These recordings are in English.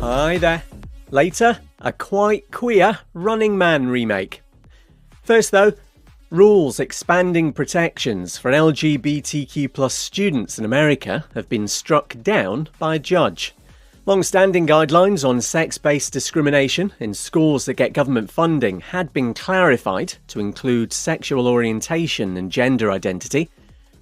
Hi there. Later, a quite queer Running Man remake. First though, rules expanding protections for LGBTQ+ students in America have been struck down by a judge. Long-standing guidelines on sex-based discrimination in schools that get government funding had been clarified to include sexual orientation and gender identity.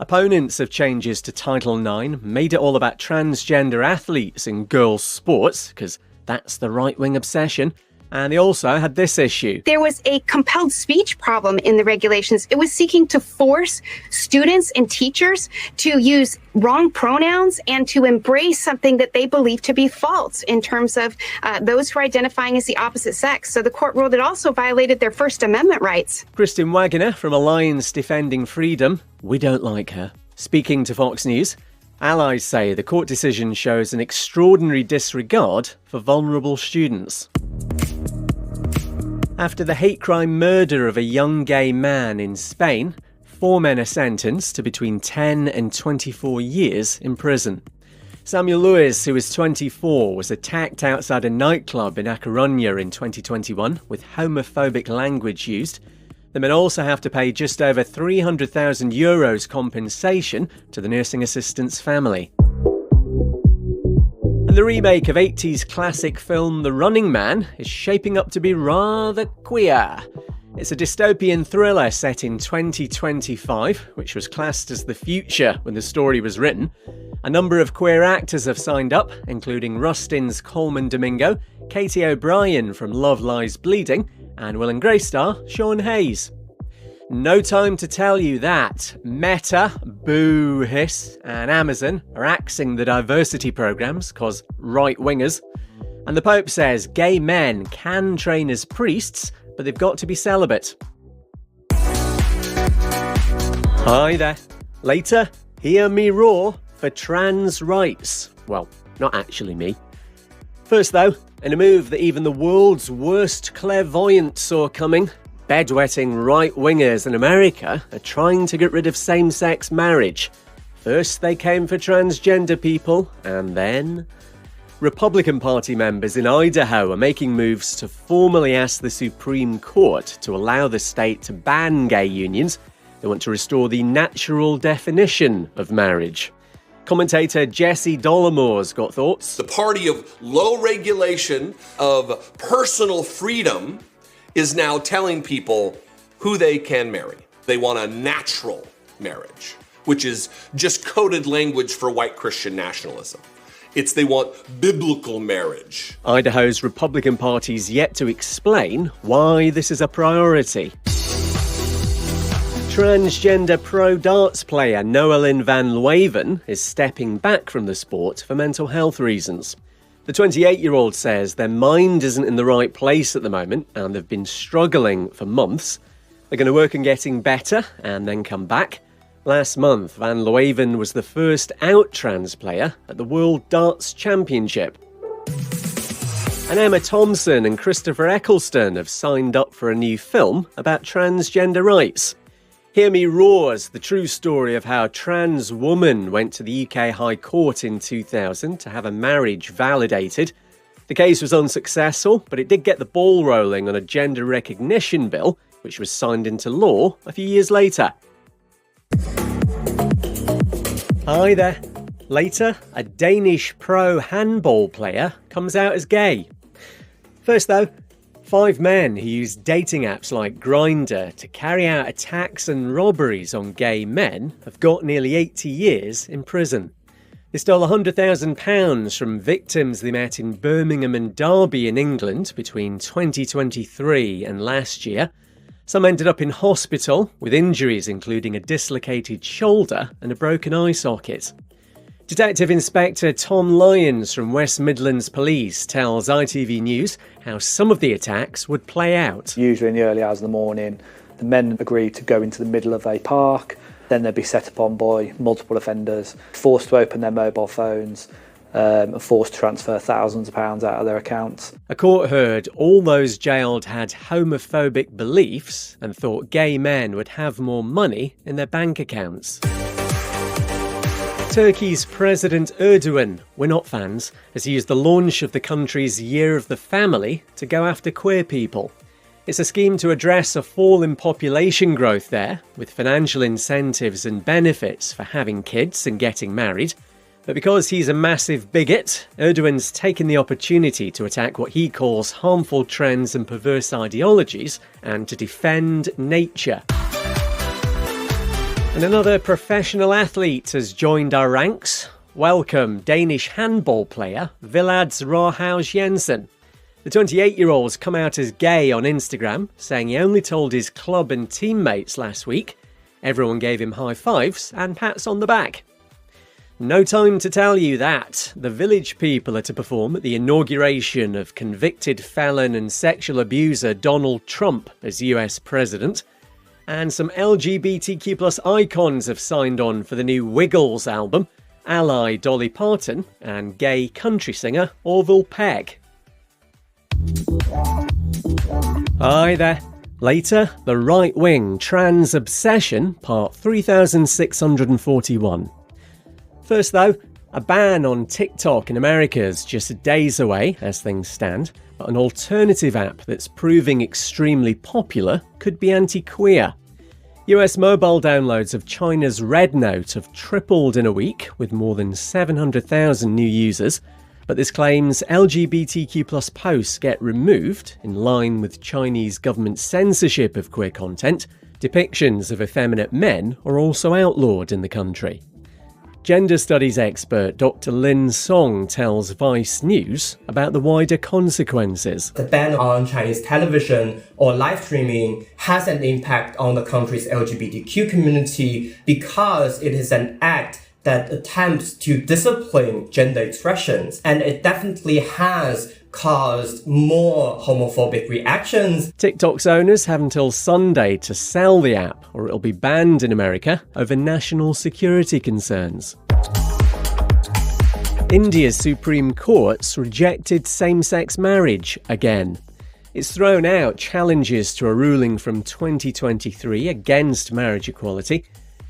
Opponents of changes to Title IX made it all about transgender athletes in girls' sports, because that's the right-wing obsession. And they also had this issue. There was a compelled speech problem in the regulations. It was seeking to force students and teachers to use wrong pronouns and to embrace something that they believe to be false in terms of those who are identifying as the opposite sex. So the court ruled it also violated their First Amendment rights. Kristen Waggoner from Alliance Defending Freedom, we don't like her, speaking to Fox News. Allies say the court decision shows an extraordinary disregard for vulnerable students. After the hate crime murder of a young gay man in Spain, 4 men are sentenced to between 10 and 24 years in prison. Samuel Lewis, who was 24, was attacked outside a nightclub in A Coruña in 2021 with homophobic language used. The men also have to pay just over €300,000 compensation to the nursing assistant's family. And the remake of 80s classic film The Running Man is shaping up to be rather queer. It's a dystopian thriller set in 2025, which was classed as the future when the story was written. A number of queer actors have signed up, including Rustin's Coleman Domingo, Katie O'Brien from Love Lies Bleeding, and Will and Grace star Sean Hayes. No time to tell you that Meta, Boo Hiss, and Amazon are axing the diversity programs cause right-wingers. And the Pope says gay men can train as priests, but they've got to be celibate. Hi there. Later, hear me roar for trans rights. Well, not actually me. First though, in a move that even the world's worst clairvoyant saw coming, bedwetting right-wingers in America are trying to get rid of same-sex marriage. First they came for transgender people, and then Republican Party members in Idaho are making moves to formally ask the Supreme Court to allow the state to ban gay unions. They want to restore the natural definition of marriage. Commentator Jesse Dolomore's got thoughts. The party of low regulation, of personal freedom, is now telling people who they can marry. They want a natural marriage, which is just coded language for white Christian nationalism. They want biblical marriage. Idaho's Republican Party's yet to explain why this is a priority. Transgender pro darts player Noelyn van Leeuwen is stepping back from the sport for mental health reasons. The 28-year-old says their mind isn't in the right place at the moment and they've been struggling for months. They're going to work on getting better and then come back. Last month, Van Leeuwen was the first out trans player at the World Darts Championship. And Emma Thompson and Christopher Eccleston have signed up for a new film about transgender rights. Hear Me Roar's the true story of how a trans woman went to the UK High Court in 2000 to have a marriage validated. The case was unsuccessful, but it did get the ball rolling on a gender recognition bill, which was signed into law a few years later. Hi there. Later, a Danish pro handball player comes out as gay. First though, 5 men who used dating apps like Grindr to carry out attacks and robberies on gay men have got nearly 80 years in prison. They stole £100,000 from victims they met in Birmingham and Derby in England between 2023 and last year. Some ended up in hospital with injuries including a dislocated shoulder and a broken eye socket. Detective Inspector Tom Lyons from West Midlands Police tells ITV News how some of the attacks would play out. Usually in the early hours of the morning, the men agreed to go into the middle of a park, then they'd be set upon by multiple offenders, forced to open their mobile phones, and forced to transfer thousands of pounds out of their accounts. A court heard all those jailed had homophobic beliefs and thought gay men would have more money in their bank accounts. Turkey's President Erdogan, we're not fans, has used the launch of the country's Year of the Family to go after queer people. It's a scheme to address a fall in population growth there, with financial incentives and benefits for having kids and getting married. But because he's a massive bigot, Erdogan's taken the opportunity to attack what he calls harmful trends and perverse ideologies, and to defend nature. And another professional athlete has joined our ranks. Welcome, Danish handball player Villads Råhaus Jensen. The 28-year-old's come out as gay on Instagram, saying he only told his club and teammates last week. Everyone gave him high fives and pats on the back. No time to tell you that. The village people are to perform at the inauguration of convicted felon and sexual abuser Donald Trump as US president. And some LGBTQ+ icons have signed on for the new Wiggles album, ally Dolly Parton and gay country singer Orville Peck. Hi there. Later, the right-wing trans obsession, part 3641. First though, a ban on TikTok in America is just days away as things stand, but an alternative app that's proving extremely popular could be anti-queer. US mobile downloads of China's Red Note have tripled in a week, with more than 700,000 new users. But this claims LGBTQ+ posts get removed, in line with Chinese government censorship of queer content. Depictions of effeminate men are also outlawed in the country. Gender studies expert Dr. Lin Song tells Vice News about the wider consequences. The ban on Chinese television or live streaming has an impact on the country's LGBTQ community because it is an act that attempts to discipline gender expressions, and it definitely has caused more homophobic reactions. TikTok's owners have until Sunday to sell the app, or it'll be banned in America over national security concerns. India's Supreme Court's rejected same-sex marriage again. It's thrown out challenges to a ruling from 2023 against marriage equality.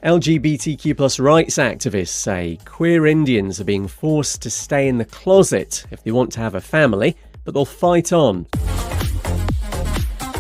LGBTQ+ rights activists say queer Indians are being forced to stay in the closet if they want to have a family, but they'll fight on.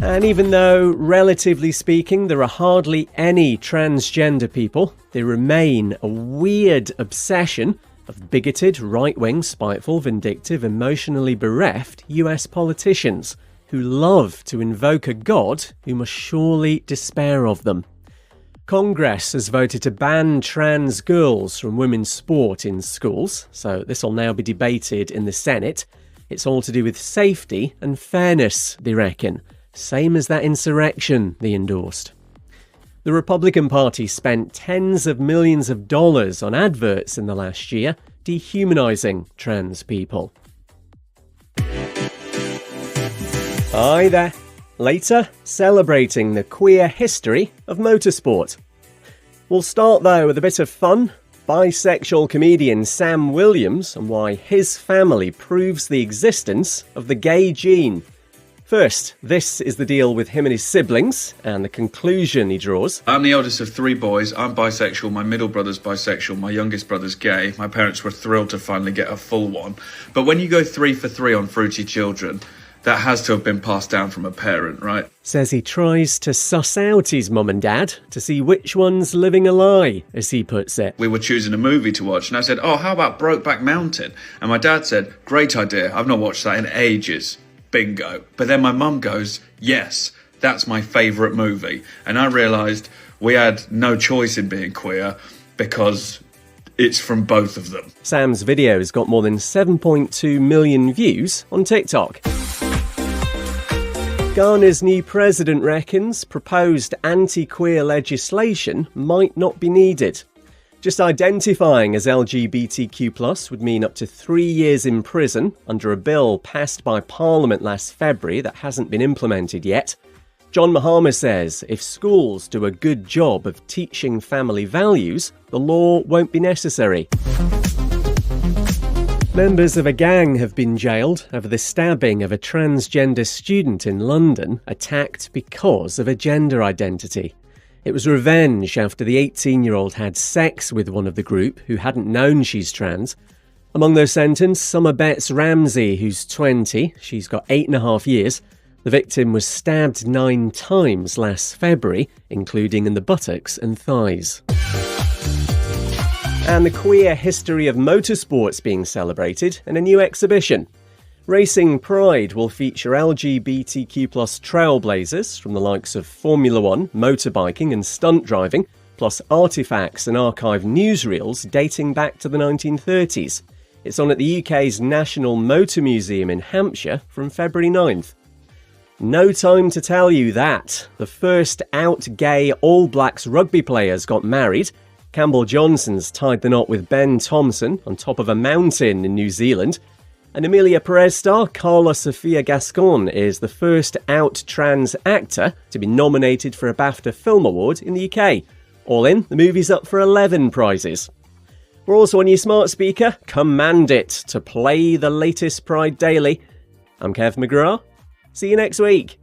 And even though, relatively speaking, there are hardly any transgender people, they remain a weird obsession of bigoted, right-wing, spiteful, vindictive, emotionally bereft US politicians who love to invoke a god who must surely despair of them. Congress has voted to ban trans girls from women's sport in schools, so this will now be debated in the Senate. It's all to do with safety and fairness, they reckon. Same as that insurrection they endorsed. The Republican Party spent tens of millions of dollars on adverts in the last year, dehumanising trans people. Hi there. Later, celebrating the queer history of motorsport. We'll start though with a bit of fun. Bisexual comedian Sam Williams and why his family proves the existence of the gay gene. First, this is the deal with him and his siblings, and the conclusion he draws. I'm the eldest of three boys. I'm bisexual. My middle brother's bisexual. My youngest brother's gay. My parents were thrilled to finally get a full one. But when you go 3 for 3 on Fruity Children, that has to have been passed down from a parent, right? Says he tries to suss out his mum and dad to see which one's living a lie, as he puts it. We were choosing a movie to watch, and I said, how about Brokeback Mountain? And my dad said, great idea. I've not watched that in ages. Bingo. But then my mum goes, yes, that's my favourite movie. And I realised we had no choice in being queer because it's from both of them. Sam's video has got more than 7.2 million views on TikTok. Ghana's new president reckons proposed anti-queer legislation might not be needed. Just identifying as LGBTQ+ would mean up to 3 years in prison under a bill passed by Parliament last February that hasn't been implemented yet. John Mahama says if schools do a good job of teaching family values, the law won't be necessary. Members of a gang have been jailed over the stabbing of a transgender student in London, attacked because of a gender identity. It was revenge after the 18-year-old had sex with one of the group who hadn't known she's trans. Among those sentenced, Summer Betts Ramsey, who's 20. She's got 8.5 years. The victim was stabbed 9 times last February, including in the buttocks and thighs. And the queer history of motorsports being celebrated in a new exhibition. Racing Pride will feature LGBTQ+ trailblazers from the likes of Formula One, motorbiking and stunt driving, plus artefacts and archived newsreels dating back to the 1930s. It's on at the UK's National Motor Museum in Hampshire from February 9th. No time to tell you that. The first out gay All Blacks rugby players got married. Campbell Johnson's tied the knot with Ben Thompson on top of a mountain in New Zealand. And Emilia Perez star Carla Sofia Gascon is the first out trans actor to be nominated for a BAFTA Film Award in the UK. All in, the movie's up for 11 prizes. We're also on your smart speaker. Command it to play the latest Pride Daily. I'm Kev McGrath. See you next week.